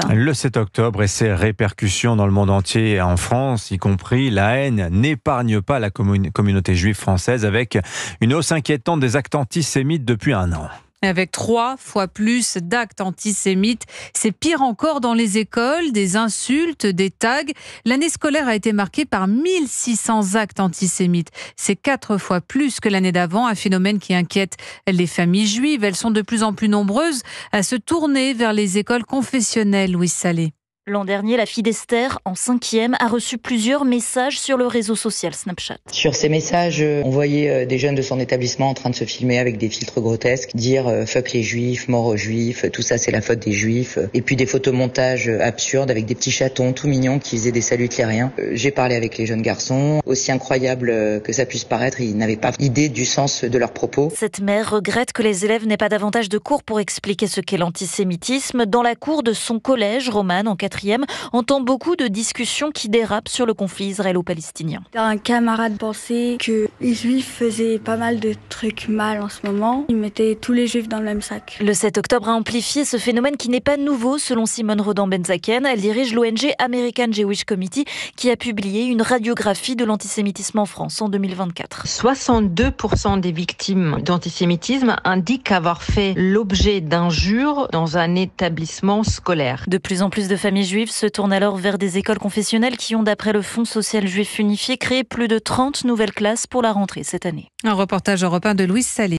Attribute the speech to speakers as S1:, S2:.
S1: Louise.
S2: Le 7 octobre et ses répercussions dans le monde entier et en France, y compris, la haine n'épargne pas la communauté juive française avec une hausse inquiétante des actes antisémites depuis un an.
S1: Avec 3 fois plus d'actes antisémites, c'est pire encore dans les écoles, des insultes, des tags. L'année scolaire a été marquée par 1600 actes antisémites. C'est 4 fois plus que l'année d'avant, un phénomène qui inquiète les familles juives. Elles sont de plus en plus nombreuses à se tourner vers les écoles confessionnelles, Louise Salé.
S3: L'an dernier, la fille d'Esther, en 5e, a reçu plusieurs messages sur le réseau social Snapchat.
S4: Sur ces messages, on voyait des jeunes de son établissement en train de se filmer avec des filtres grotesques, dire « fuck les juifs, mort aux juifs, tout ça c'est la faute des juifs ». Et puis des photomontages absurdes avec des petits chatons tout mignons qui faisaient des saluts hitlériens. J'ai parlé avec les jeunes garçons. Aussi incroyable que ça puisse paraître, ils n'avaient pas idée du sens de leurs propos.
S3: Cette mère regrette que les élèves n'aient pas davantage de cours pour expliquer ce qu'est l'antisémitisme. Dans la cour de son collège, Romane, en 4e, entend beaucoup de discussions qui dérapent sur le conflit israélo-palestinien.
S5: Un camarade pensait que les juifs faisaient pas mal de trucs mal en ce moment. Ils mettaient tous les juifs dans le même sac.
S3: Le 7 octobre a amplifié ce phénomène qui n'est pas nouveau selon Simone Rodan-Benzaken. Elle dirige l'ONG American Jewish Committee qui a publié une radiographie de l'antisémitisme en France en 2024.
S6: 62% des victimes d'antisémitisme indiquent avoir fait l'objet d'injures dans un établissement scolaire.
S3: De plus en plus de familles juives se tournent alors vers des écoles confessionnelles qui ont, d'après le Fonds social juif unifié, créé plus de 30 nouvelles classes pour la rentrée cette année.
S1: Un reportage Europe 1 de Louise Salé.